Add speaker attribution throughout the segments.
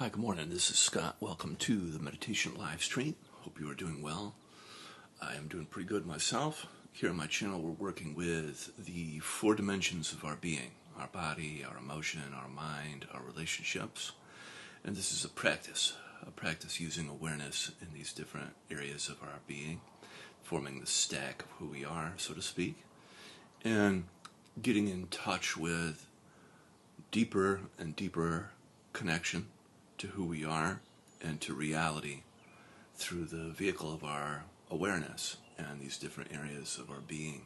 Speaker 1: Hi, good morning. This is Scott. Welcome to the meditation live stream. Hope you are doing well. I am doing pretty good myself. Here on my channel, we're working with the four dimensions of our being: our body, our emotion, our mind, our relationships. And this is a practice using awareness in these different areas of our being, forming the stack of who we are, so to speak, and getting in touch with deeper and deeper connection to who we are and to reality through the vehicle of our awareness and these different areas of our being.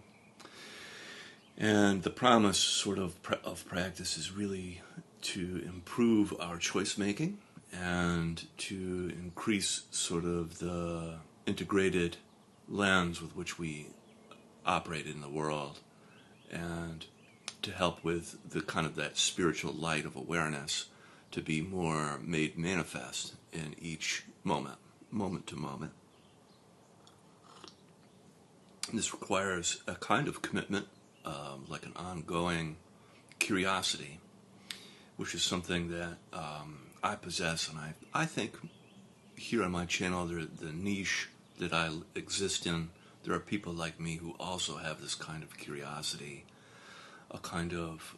Speaker 1: And the promise of practice is really to improve our choice making and to increase the integrated lens with which we operate in the world, and to help with that spiritual light of awareness to be more made manifest in each moment to moment. And this requires a kind of commitment, like an ongoing curiosity, which is something that I possess, and I think here on my channel, the niche that I exist in, there are people like me who also have this kind of curiosity, a kind of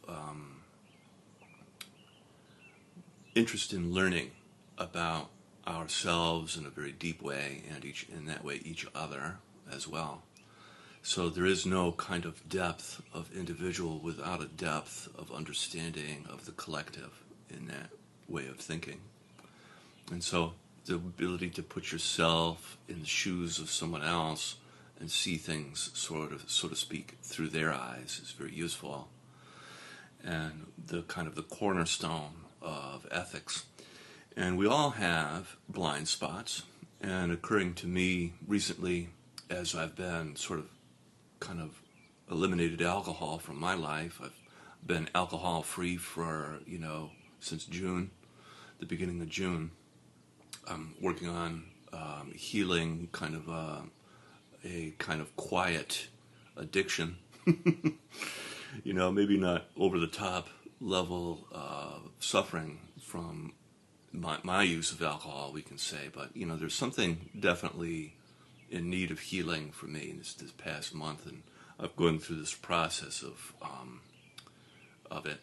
Speaker 1: interest in learning about ourselves in a very deep way, and in that way each other as well. So there is no kind of depth of individual without a depth of understanding of the collective in that way of thinking. And so the ability to put yourself in the shoes of someone else and see things so to speak through their eyes is very useful, and the cornerstone of ethics. And we all have blind spots, and occurring to me recently, as I've been eliminated alcohol from my life. I've been alcohol free for since June, the beginning of June. I'm working on healing a kind of quiet addiction. Maybe not over the top level suffering from my use of alcohol, we can say, but there's something definitely in need of healing for me in this past month, and I've gone through this process of it.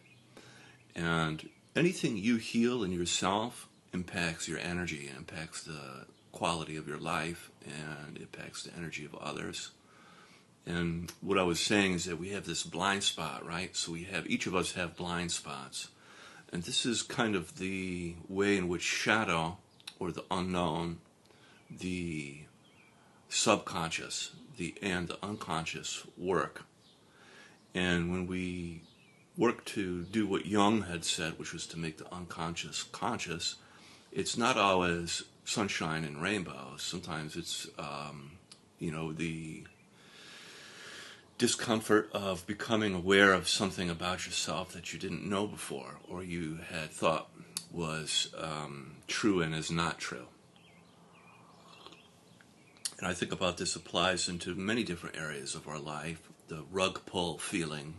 Speaker 1: And anything you heal in yourself impacts your energy, impacts the quality of your life, and impacts the energy of others. And what I was saying is that we have this blind spot, right? So each of us have blind spots. And this is kind of the way in which shadow, or the unknown, the subconscious, and the unconscious work. And when we work to do what Jung had said, which was to make the unconscious conscious, it's not always sunshine and rainbows. Sometimes it's, the discomfort of becoming aware of something about yourself that you didn't know before, or you had thought was true and is not true. And I think about this applies into many different areas of our life. The rug pull feeling,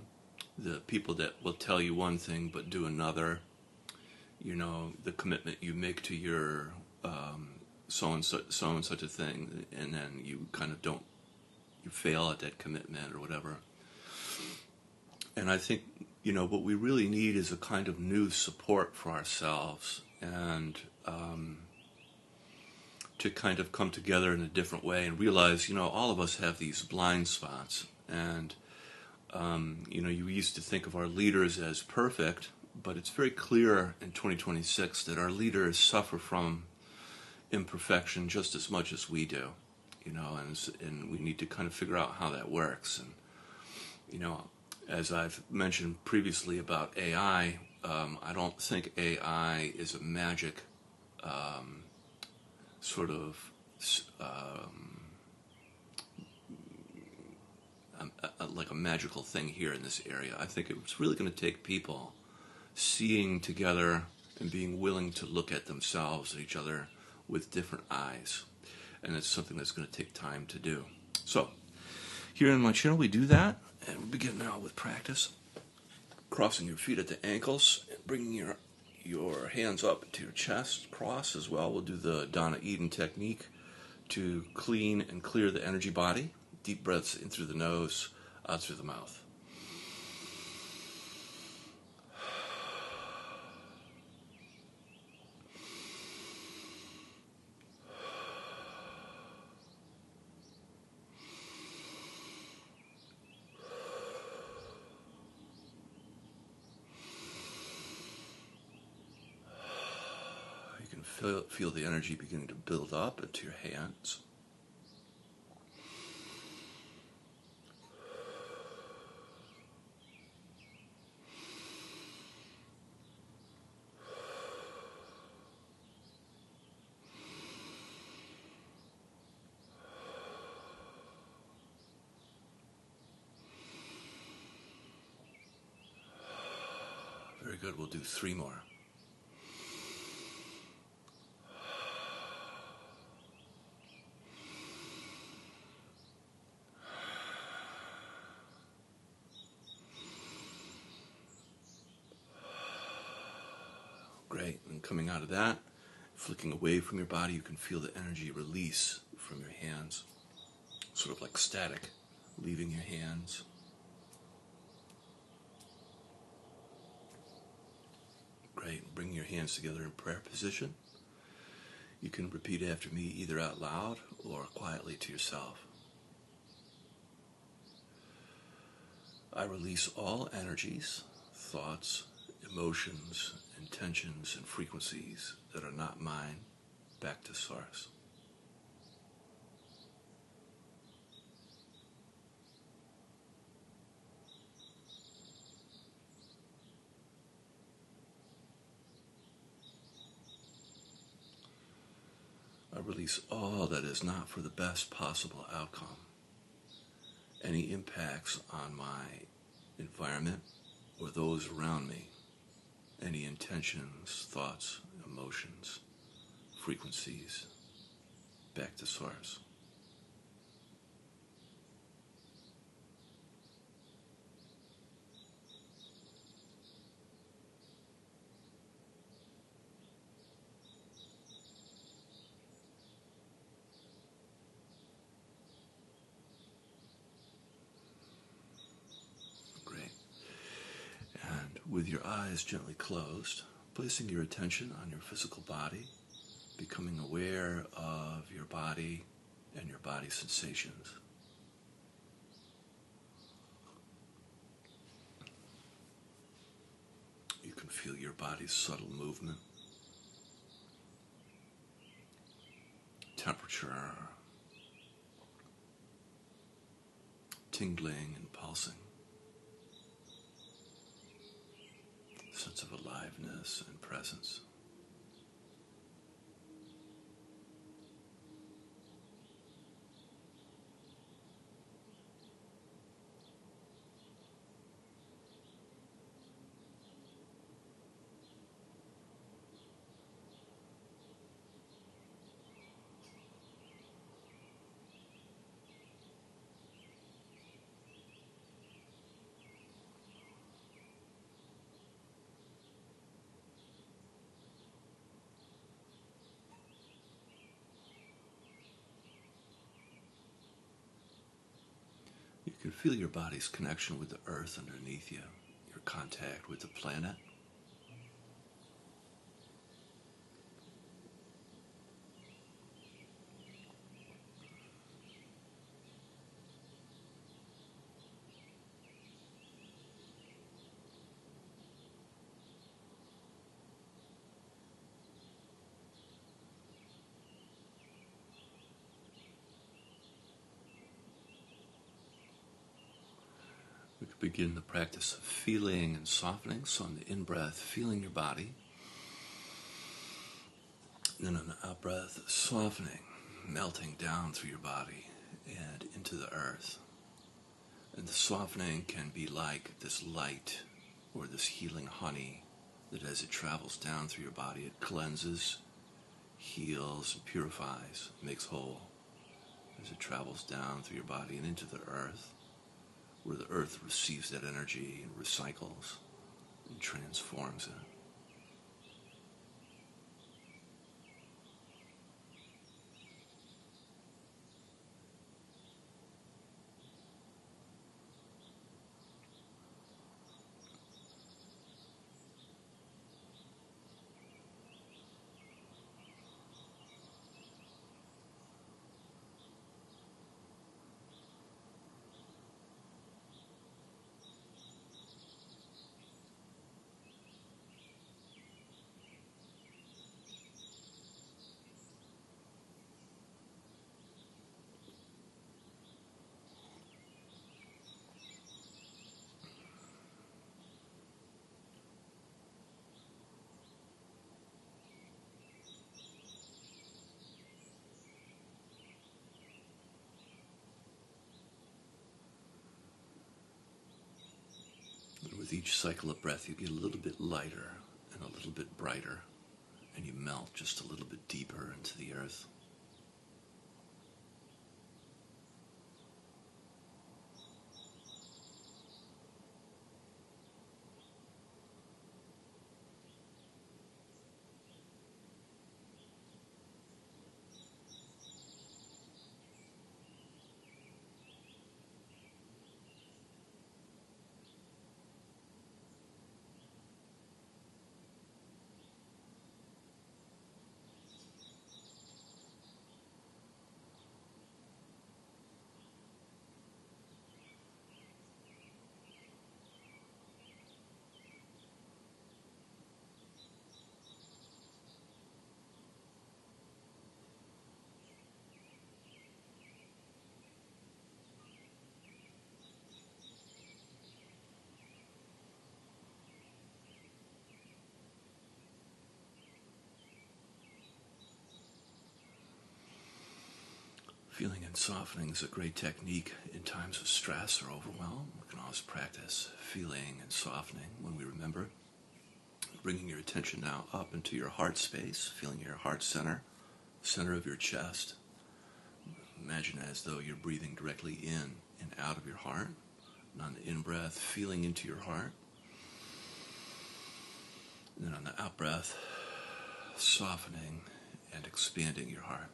Speaker 1: the people that will tell you one thing but do another, the commitment you make to your so and such a thing, and then you you fail at that commitment or whatever. And I think, what we really need is a kind of new support for ourselves, and to kind of come together in a different way and realize, all of us have these blind spots. And, you used to think of our leaders as perfect, but it's very clear in 2026 that our leaders suffer from imperfection just as much as we do. And we need to kind of figure out how that works. And, as I've mentioned previously about AI, I don't think AI is a magic like a magical thing here in this area. I think it's really going to take people seeing together and being willing to look at themselves and each other with different eyes. And it's something that's going to take time to do. So, here on my channel we do that, and we begin now with practice. Crossing your feet at the ankles and bringing your your hands up to your chest, cross as well. We'll do the Donna Eden technique to clean and clear the energy body. Deep breaths in through the nose, out through the mouth. You can feel the energy beginning to build up into your hands. Very good. We'll do 3 more. Great. And coming out of that, flicking away from your body, you can feel the energy release from your hands, sort of like static, leaving your hands. Great. Bring your hands together in prayer position. You can repeat after me either out loud or quietly to yourself. I release all energies, thoughts, emotions, intentions, and frequencies that are not mine back to source. I release all that is not for the best possible outcome. Any impacts on my environment or those around me, any intentions, thoughts, emotions, frequencies, back to source. With your eyes gently closed, placing your attention on your physical body, becoming aware of your body and your body sensations. You can feel your body's subtle movement, temperature, tingling and pulsing. Sense of aliveness and presence. You can feel your body's connection with the earth underneath you, your contact with the planet. We could begin the practice of feeling and softening. So on the in-breath, feeling your body. And then on the out-breath, softening, melting down through your body and into the earth. And the softening can be like this light or this healing honey that as it travels down through your body, it cleanses, heals, and purifies, makes whole. As it travels down through your body and into the earth, where the earth receives that energy and recycles and transforms it. with each cycle of breath, you get a little bit lighter and a little bit brighter, and you melt just a little bit deeper into the earth. Feeling and softening is a great technique in times of stress or overwhelm. We can always practice feeling and softening when we remember. Bringing your attention now up into your heart space, feeling your heart center, center of your chest. Imagine as though you're breathing directly in and out of your heart. And on the in-breath, feeling into your heart. And then on the out-breath, softening and expanding your heart.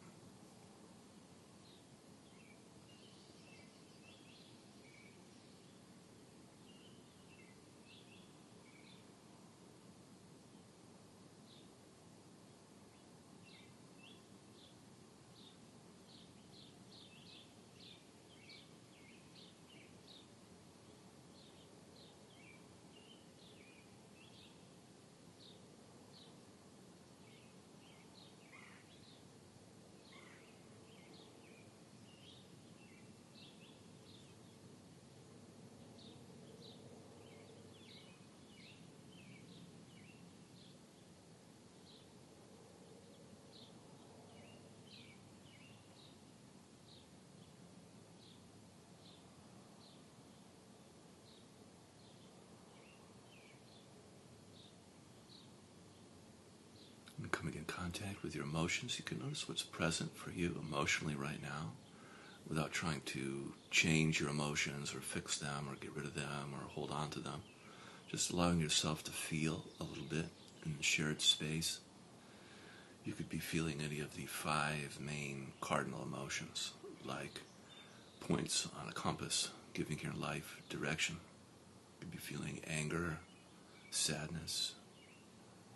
Speaker 1: And coming in contact with your emotions, you can notice what's present for you emotionally right now without trying to change your emotions or fix them or get rid of them or hold on to them. Just allowing yourself to feel a little bit in the shared space. You could be feeling any of the 5 main cardinal emotions, like points on a compass giving your life direction. You could be feeling anger, sadness,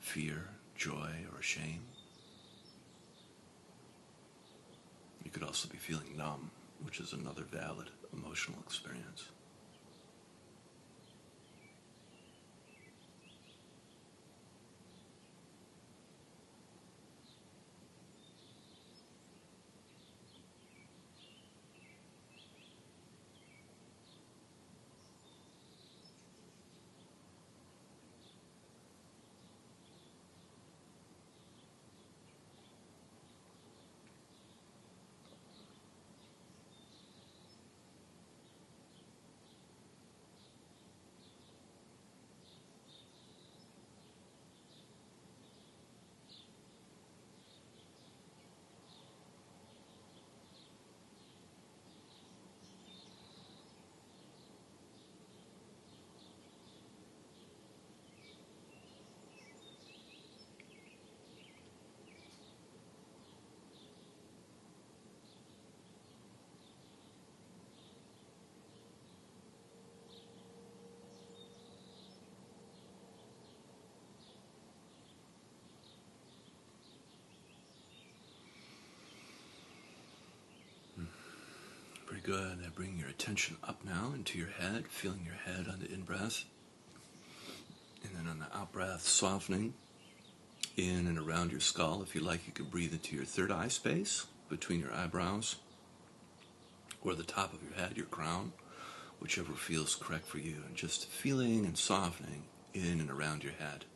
Speaker 1: fear, joy, or shame. You could also be feeling numb, which is another valid emotional experience. Very good. Now bring your attention up now into your head, feeling your head on the in-breath. And then on the out-breath, softening in and around your skull. If you like, you can breathe into your third eye space, between your eyebrows, or the top of your head, your crown, whichever feels correct for you. And just feeling and softening in and around your head.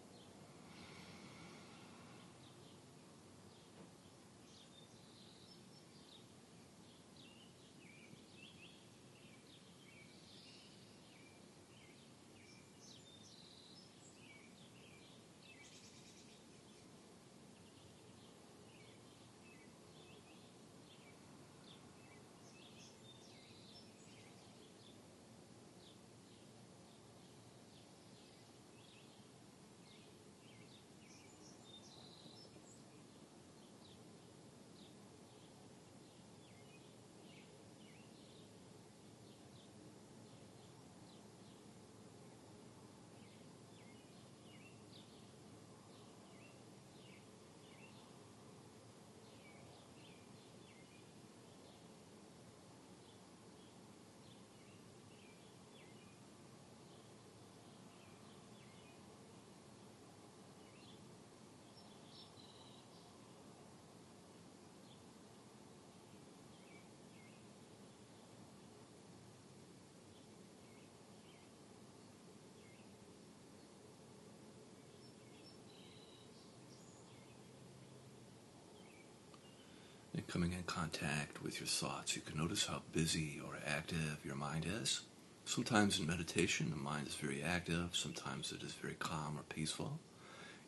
Speaker 1: coming in contact with your thoughts. You can notice how busy or active your mind is. Sometimes in meditation, the mind is very active. Sometimes it is very calm or peaceful.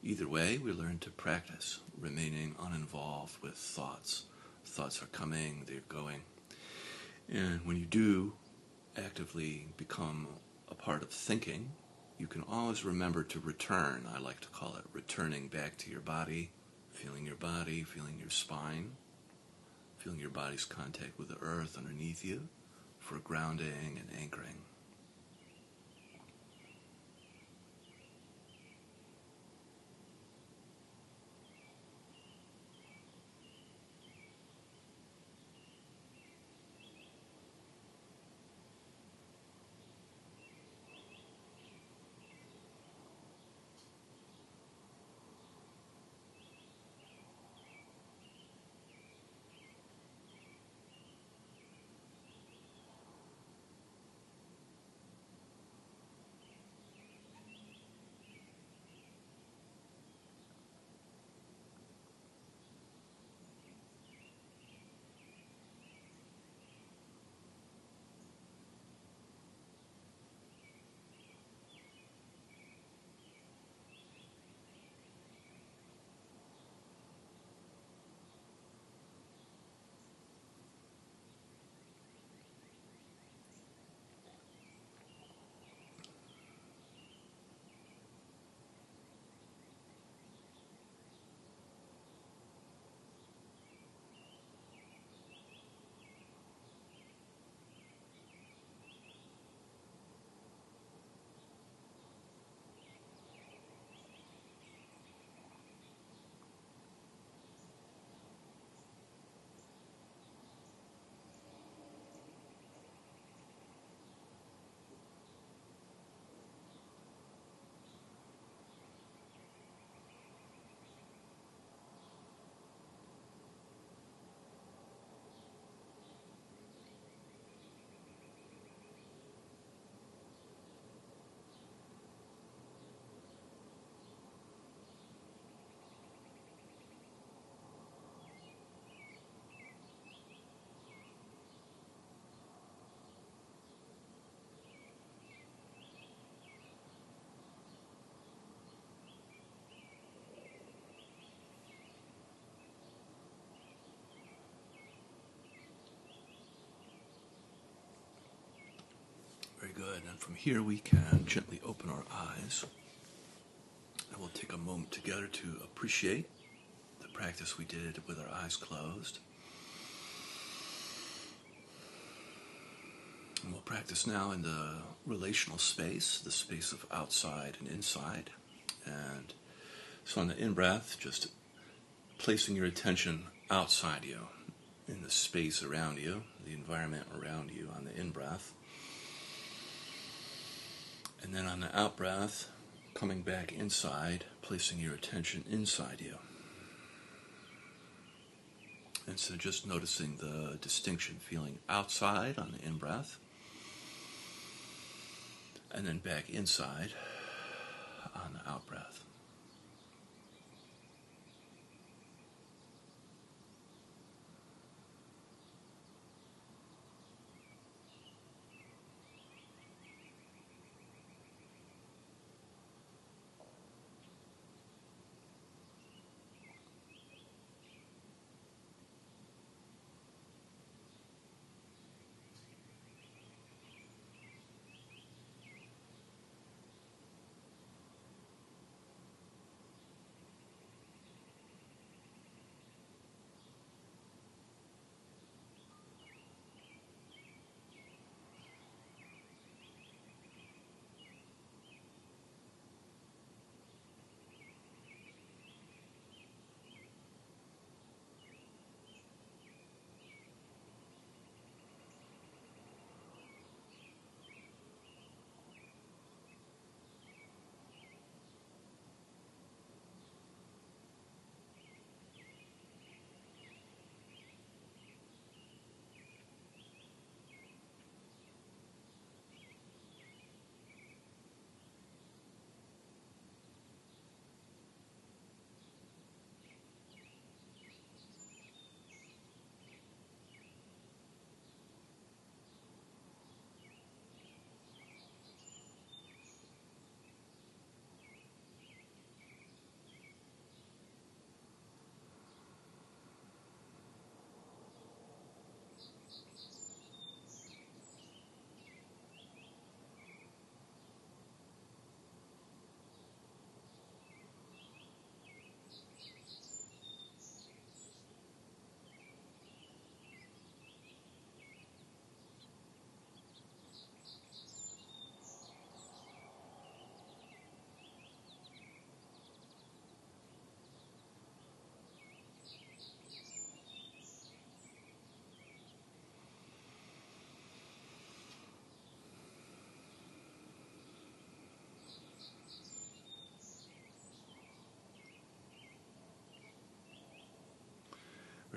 Speaker 1: Either way, we learn to practice remaining uninvolved with thoughts. Thoughts are coming, they're going. And when you do actively become a part of thinking, you can always remember to return. I like to call it returning back to your body, feeling your spine, feeling your body's contact with the earth underneath you for grounding and anchoring. Very good. And from here we can gently open our eyes. And we'll take a moment together to appreciate the practice we did with our eyes closed. And we'll practice now in the relational space, the space of outside and inside. And so on the in-breath, just placing your attention outside you, in the space around you, the environment around you on the in-breath. And then on the out-breath, coming back inside, placing your attention inside you. And so just noticing the distinction, feeling outside on the in-breath, and then back inside on the out-breath.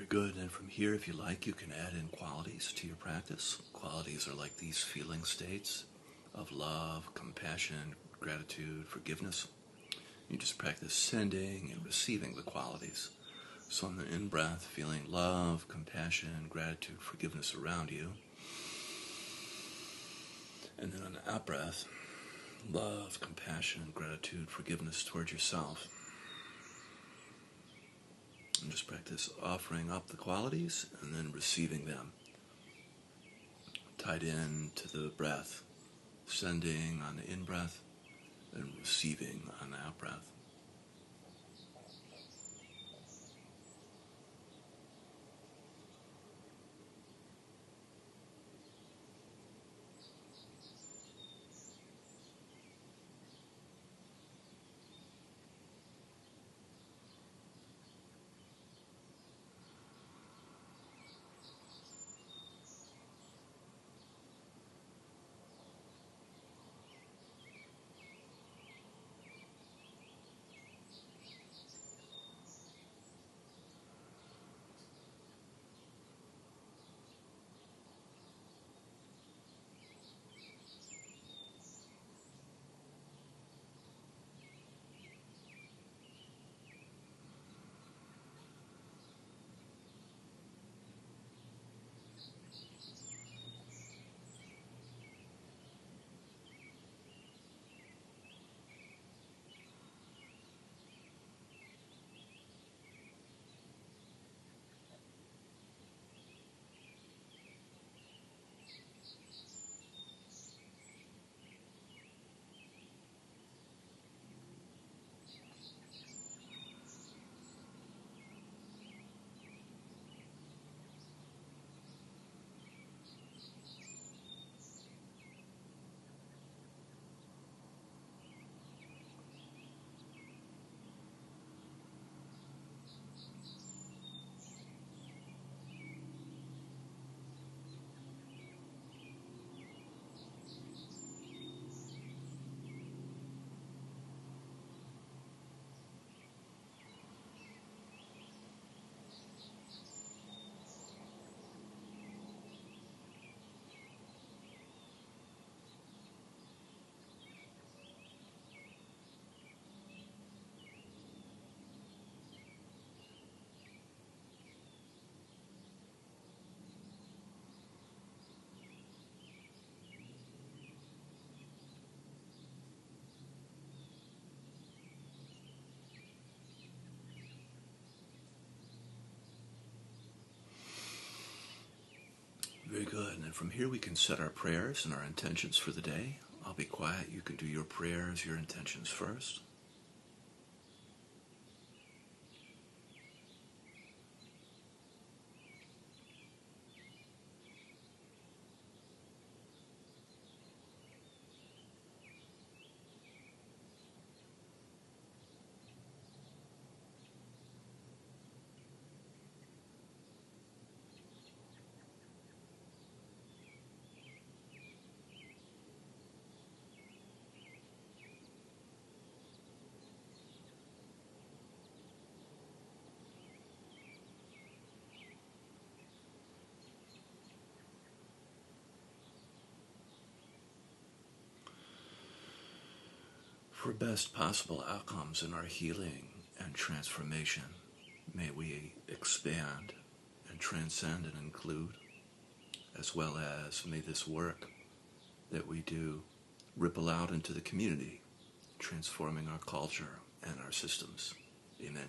Speaker 1: Very good. And from here, if you like, you can add in qualities to your practice. Qualities are like these feeling states of love, compassion, gratitude, forgiveness. You just practice sending and receiving the qualities. So on the in-breath, feeling love, compassion, gratitude, forgiveness around you. And then on the out-breath, love, compassion, gratitude, forgiveness towards yourself. And just practice offering up the qualities and then receiving them. Tied in to the breath, sending on the in-breath and receiving on the out-breath. Very good. And then from here we can set our prayers and our intentions for the day. I'll be quiet. You can do your prayers, your intentions first. For best possible outcomes in our healing and transformation, may we expand and transcend and include, as well as may this work that we do ripple out into the community, transforming our culture and our systems. Amen.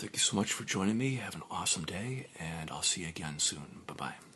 Speaker 1: Thank you so much for joining me. Have an awesome day, and I'll see you again soon. Bye-bye.